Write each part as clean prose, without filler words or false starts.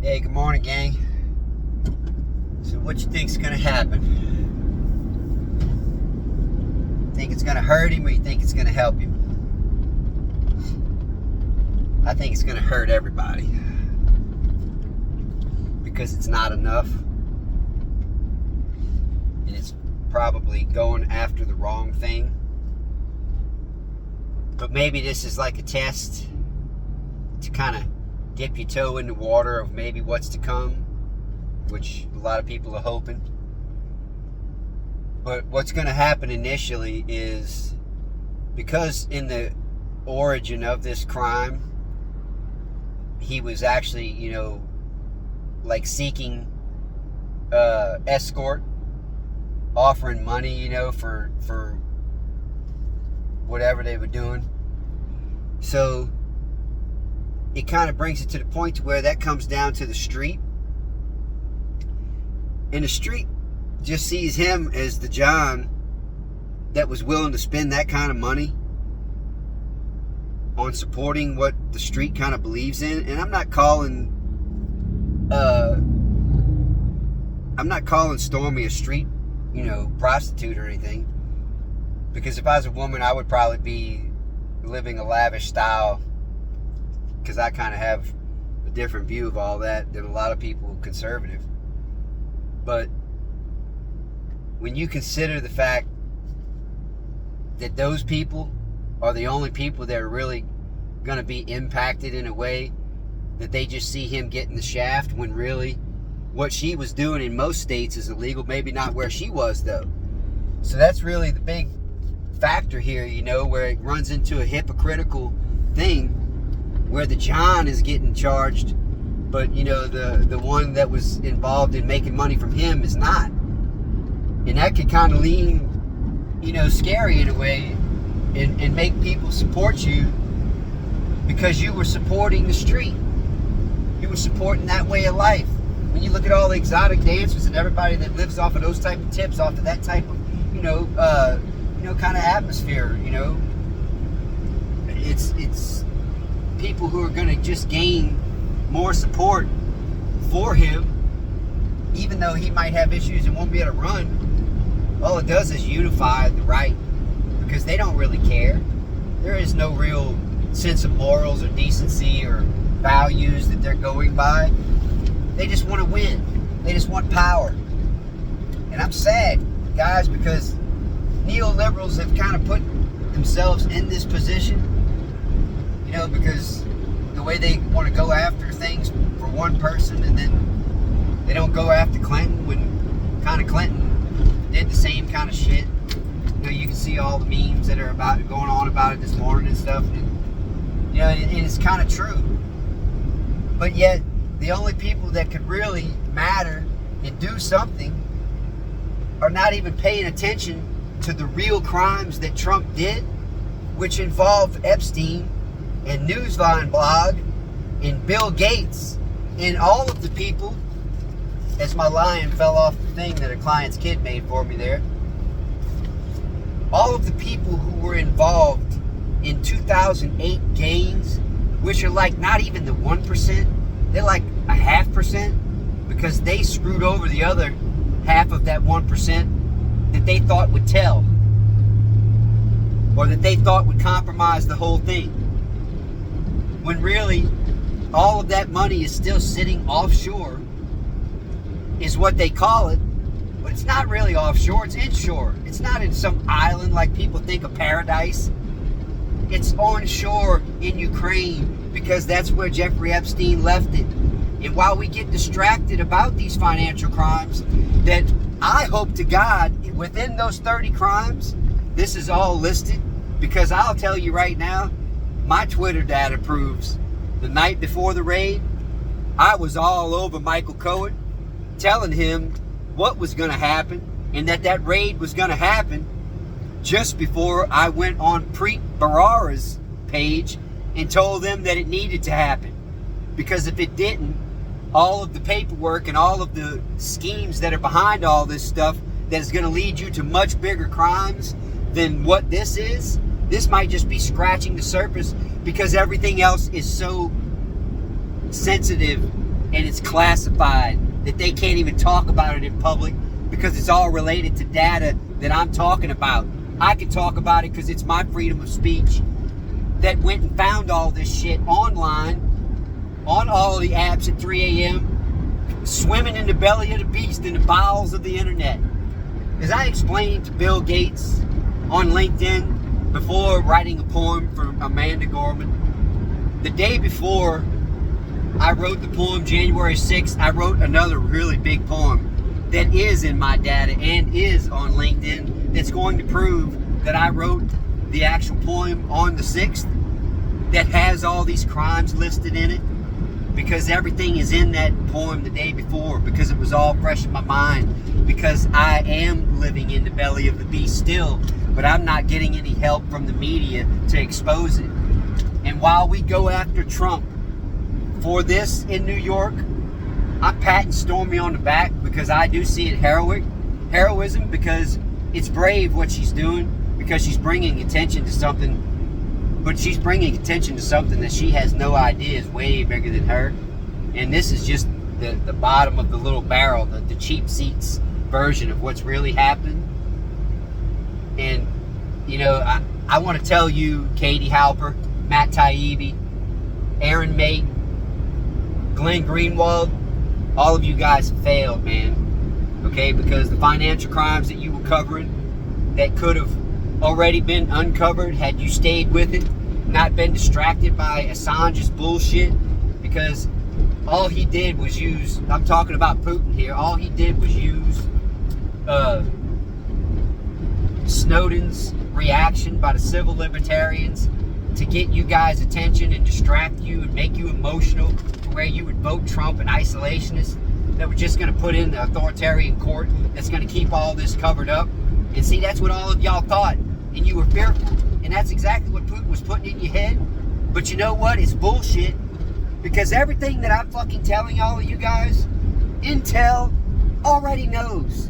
Hey, good morning, gang. So what you think's gonna happen? Think it's gonna hurt him or you think it's gonna help him? I think it's gonna hurt everybody. Because it's not enough. And it's probably going after the wrong thing. But maybe this is like a test to kind of dip your toe in the water of maybe what's to come, which a lot of people are hoping. But what's going to happen initially is, because in the origin of this crime, he was actually, like seeking escort, offering money, for whatever they were doing. So it kind of brings it to the point to where that comes down to the street. And the street just sees him as the John that was willing to spend that kind of money on supporting what the street kind of believes in. And I'm not calling Stormy a street, prostitute or anything. Because if I was a woman, I would probably be living a lavish style, because I kind of have a different view of all that than a lot of people conservative. But when you consider the fact that those people are the only people that are really going to be impacted in a way that they just see him getting the shaft, when really what she was doing in most states is illegal, maybe not where she was though. So that's really the big factor here, where it runs into a hypocritical thing where the John is getting charged, but the one that was involved in making money from him is not. And that could kind of lean, scary in a way, and make people support you because you were supporting the street. You were supporting that way of life. When you look at all the exotic dancers and everybody that lives off of those type of tips, off of that type of, kind of atmosphere, it's people who are going to just gain more support for him, even though he might have issues and won't be able to run. All it does is unify the right, because they don't really care. There is no real sense of morals or decency or values that they're going by. They just want to win. They just want power. And I'm sad, guys, because neoliberals have kind of put themselves in this position, because the way they want to go after things for one person, and then they don't go after Clinton when kind of Clinton did the same kind of shit. You can see all the memes that are going on about it this morning and stuff, and it's kind of true. But yet the only people that could really matter and do something are not even paying attention to the real crimes that Trump did, which involved Epstein and Newsvine blog and Bill Gates and all of the people, as my lion fell off the thing that a client's kid made for me there, all of the people who were involved in 2008 gains, which are like not even the 1%, they're like a 0.5%, because they screwed over the other half of that 1% that they thought would tell, or that they thought would compromise the whole thing, when really all of that money is still sitting offshore, is what they call it. But it's not really offshore, it's inshore. It's not in some island like people think of paradise. It's onshore in Ukraine, because that's where Jeffrey Epstein left it. And while we get distracted about these financial crimes, that I hope to God, within those 30 crimes, this is all listed, because I'll tell you right now, my Twitter data proves the night before the raid, I was all over Michael Cohen, telling him what was going to happen, and that raid was going to happen, just before I went on Preet Bharara's page and told them that it needed to happen. Because if it didn't, all of the paperwork and all of the schemes that are behind all this stuff that is going to lead you to much bigger crimes than what this is, this might just be scratching the surface, because everything else is so sensitive and it's classified, that they can't even talk about it in public because it's all related to data that I'm talking about. I can talk about it because it's my freedom of speech that went and found all this shit online, on all the apps at 3 a.m., swimming in the belly of the beast, in the bowels of the internet. As I explained to Bill Gates on LinkedIn before writing a poem for Amanda Gorman, the day before I wrote the poem, January 6th, I wrote another really big poem that is in my data and is on LinkedIn that's going to prove that I wrote the actual poem on the 6th that has all these crimes listed in it, because everything is in that poem the day before, because it was all fresh in my mind, because I am living in the belly of the beast still, but I'm not getting any help from the media to expose it. And while we go after Trump for this in New York, I'm patting Stormy on the back because I do see it heroism, because it's brave what she's doing, because she's bringing attention to something, but she's bringing attention to something that she has no idea is way bigger than her. And this is just the bottom of the little barrel, the cheap seats version of what's really happening. And, you know, I want to tell you, Katie Halper, Matt Taibbi, Aaron Mate, Glenn Greenwald, all of you guys failed, man. Okay, because the financial crimes that you were covering that could have already been uncovered had you stayed with it, not been distracted by Assange's bullshit, because all he did was use, I'm talking about Putin here, all he did was use Snowden's reaction by the civil libertarians to get you guys' attention and distract you and make you emotional to where you would vote Trump, an isolationist that we're just going to put in the authoritarian court that's going to keep all this covered up. And see, that's what all of y'all thought, and you were fearful, and that's exactly what Putin was putting in your head. But you know what? It's bullshit, because everything that I'm fucking telling all of you guys, Intel already knows.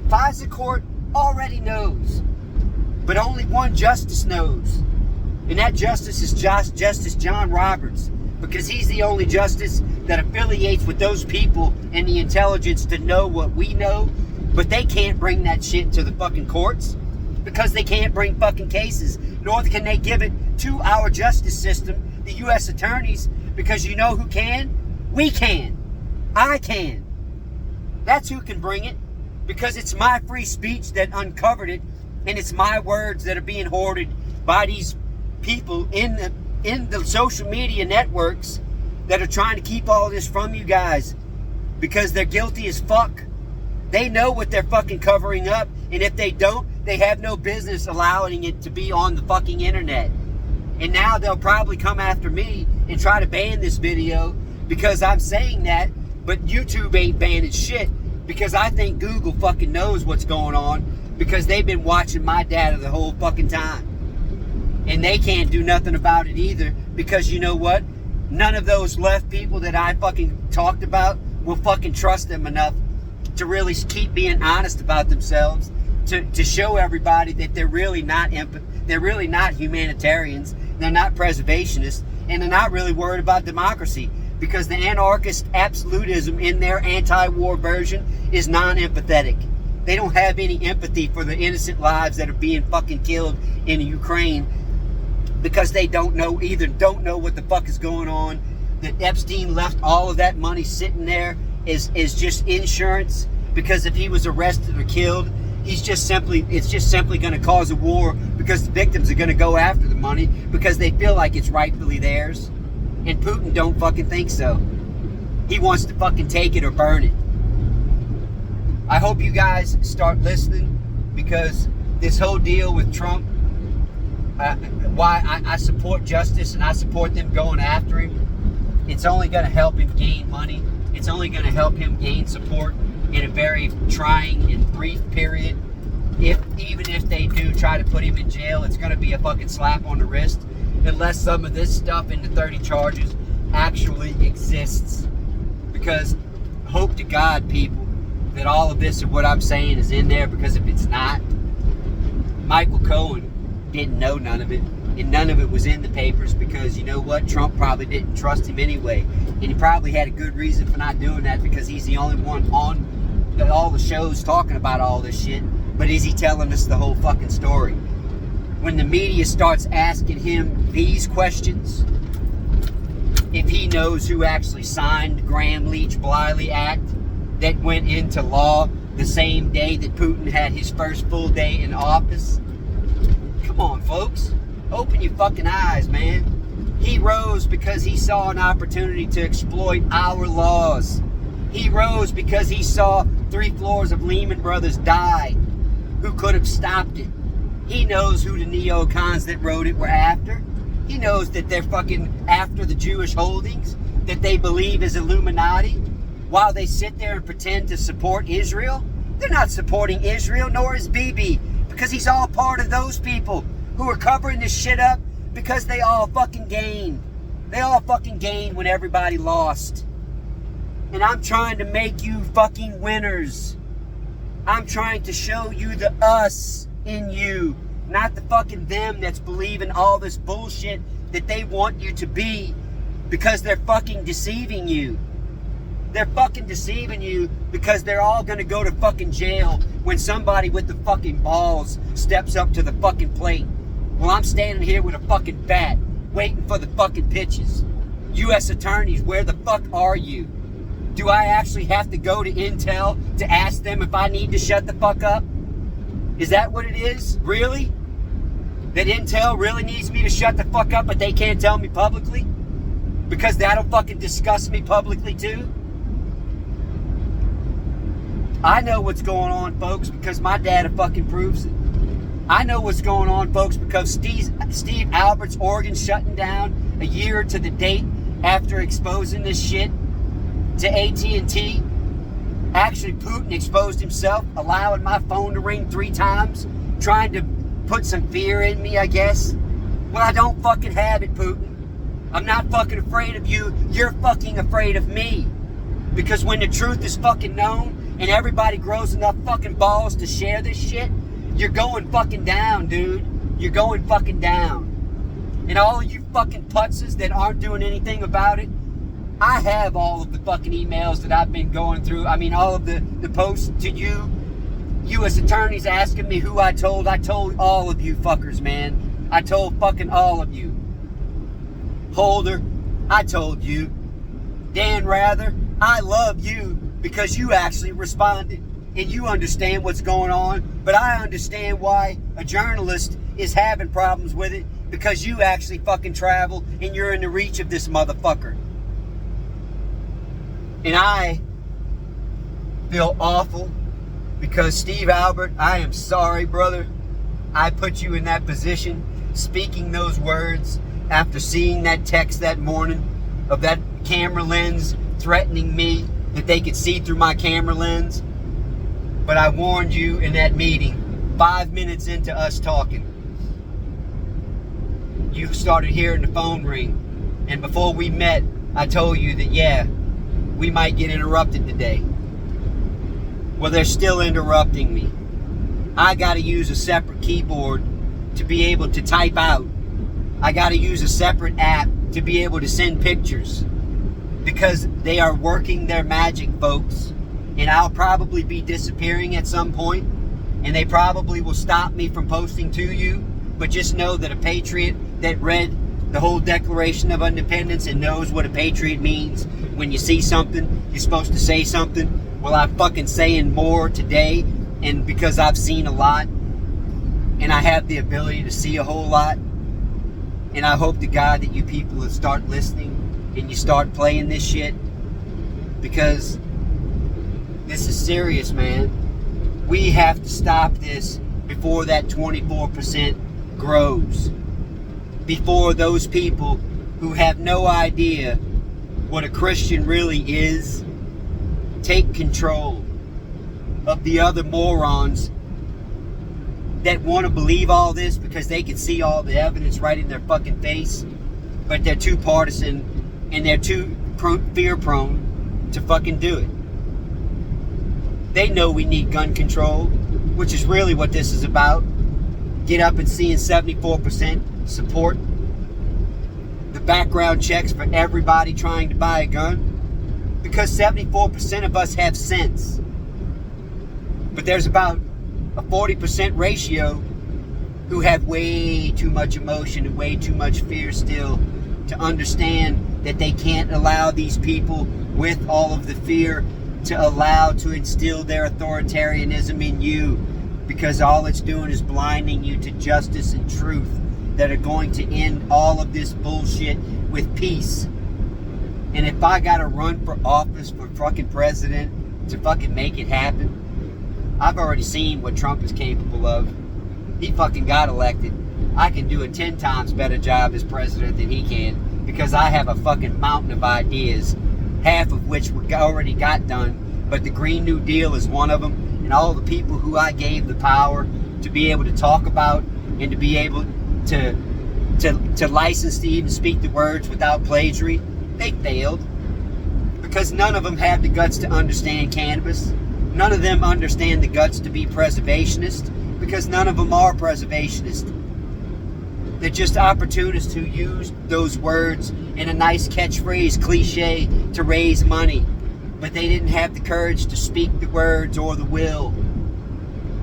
FISA court already knows. But only one justice knows. And that justice is Justice John Roberts, because he's the only justice that affiliates with those people and the intelligence to know what we know. But they can't bring that shit to the fucking courts, because they can't bring fucking cases, nor can they give it to our justice system, the U.S. attorneys, because you know who can? We can. I can. That's who can bring it, because it's my free speech that uncovered it, and it's my words that are being hoarded by these people in the social media networks that are trying to keep all this from you guys, because they're guilty as fuck. They know what they're fucking covering up, and if they don't, they have no business allowing it to be on the fucking internet. And now they'll probably come after me and try to ban this video because I'm saying that, but YouTube ain't banning shit, because I think Google fucking knows what's going on, because they've been watching my data the whole fucking time. And they can't do nothing about it either, because you know what? None of those left people that I fucking talked about will fucking trust them enough to really keep being honest about themselves, to show everybody that they're really not they're really not humanitarians, they're not preservationists, and they're not really worried about democracy, because the anarchist absolutism in their anti-war version is non-empathetic. They don't have any empathy for the innocent lives that are being fucking killed in Ukraine, because they don't know what the fuck is going on, that Epstein left all of that money sitting there is just insurance, because if he was arrested or killed, it's just simply going to cause a war, because the victims are going to go after the money because they feel like it's rightfully theirs. And Putin don't fucking think so. He wants to fucking take it or burn it. I hope you guys start listening, because this whole deal with Trump, why I support justice and I support them going after him, it's only going to help him gain money. It's only going to help him gain support in a very trying and brief period. Even if they do try to put him in jail, it's going to be a fucking slap on the wrist, unless some of this stuff in the 30 charges actually exists. Because hope to God, people, that all of this of what I'm saying is in there, because if it's not, Michael Cohen didn't know none of it, and none of it was in the papers, because you know what? Trump probably didn't trust him anyway. And he probably had a good reason for not doing that, because he's the only one on all the shows talking about all this shit. But is he telling us the whole fucking story? When the media starts asking him these questions, if he knows who actually signed the Gramm-Leach-Bliley Act that went into law the same day that Putin had his first full day in office. Come on, folks. Open your fucking eyes, man. He rose because he saw an opportunity to exploit our laws. He rose because he saw 3 floors of Lehman Brothers die. Who could have stopped it? He knows who the neocons that wrote it were after. He knows that they're fucking after the Jewish holdings that they believe is Illuminati, while they sit there and pretend to support Israel. They're not supporting Israel, nor is Bibi, because he's all part of those people who are covering this shit up because they all fucking gained. They all fucking gained when everybody lost. And I'm trying to make you fucking winners. I'm trying to show you the us in you, not the fucking them that's believing all this bullshit that they want you to be, because they're fucking deceiving you. They're fucking deceiving you because they're all gonna go to fucking jail when somebody with the fucking balls steps up to the fucking plate. Well, I'm standing here with a fucking bat, waiting for the fucking pitches. U.S. attorneys, where the fuck are you? Do I actually have to go to Intel to ask them if I need to shut the fuck up? Is that what it is? Really? That Intel really needs me to shut the fuck up, but they can't tell me publicly? Because that'll fucking disgust me publicly too? I know what's going on, folks, because my data fucking proves it. I know what's going on, folks, because Steve Albert's organ shutting down a year to the date after exposing this shit to AT&T. Actually, Putin exposed himself, allowing my phone to ring 3 times, trying to put some fear in me, I guess. Well, I don't fucking have it, Putin. I'm not fucking afraid of you. You're fucking afraid of me. Because when the truth is fucking known and everybody grows enough fucking balls to share this shit, you're going fucking down, dude. You're going fucking down. And all of you fucking putzes that aren't doing anything about it, I have all of the fucking emails that I've been going through. I mean, all of the posts to you, U.S. attorneys asking me who I told. I told all of you fuckers, man. I told fucking all of you. Holder, I told you. Dan Rather, I love you because you actually responded and you understand what's going on. But I understand why a journalist is having problems with it, because you actually fucking travel and you're in the reach of this motherfucker. And I feel awful because Steve Albert, I am sorry, brother. I put you in that position, speaking those words after seeing that text that morning of that camera lens threatening me that they could see through my camera lens. But I warned you in that meeting, 5 minutes into us talking. You started hearing the phone ring. And before we met, I told you that, yeah, we might get interrupted today. Well, they're still interrupting me. I gotta use a separate keyboard to be able to type out. I gotta use a separate app to be able to send pictures. Because they are working their magic, folks. And I'll probably be disappearing at some point. And they probably will stop me from posting to you. But just know that a patriot that read the whole Declaration of Independence and knows what a patriot means, when you see something, you're supposed to say something. Well, I'm fucking saying more today, and because I've seen a lot, and I have the ability to see a whole lot, and I hope to God that you people will start listening and you start playing this shit, because this is serious, man. We have to stop this before that 24% grows. Before those people who have no idea what a Christian really is take control of the other morons that want to believe all this because they can see all the evidence right in their fucking face, but they're too partisan and they're too fear prone to fucking do it. They know we need gun control, which is really what this is about. Get up and seeing 74% support. the background checks for everybody trying to buy a gun? Because 74% of us have sense. But there's about a 40% ratio who have way too much emotion and way too much fear still to understand that they can't allow these people with all of the fear to instill their authoritarianism in you, because all it's doing is blinding you to justice and truth that are going to end all of this bullshit with peace. And if I gotta run for office for fucking president to fucking make it happen, I've already seen what Trump is capable of. He fucking got elected. I can do a 10 times better job as president than he can, because I have a fucking mountain of ideas, half of which we already got done, but the Green New Deal is one of them, and all the people who I gave the power to be able to talk about and to be able to license to even speak the words without plagiarism, they failed, because none of them have the guts to understand cannabis. None of them understand the guts to be preservationist, because none of them are preservationists. They're just opportunists who use those words in a nice catchphrase cliche to raise money, but they didn't have the courage to speak the words or the will.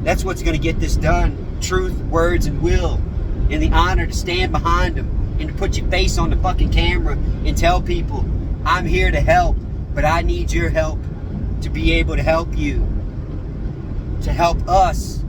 That's what's going to get this done. Truth, words, and will. And the honor to stand behind them and to put your face on the fucking camera and tell people, I'm here to help, but I need your help to be able to help you, to help us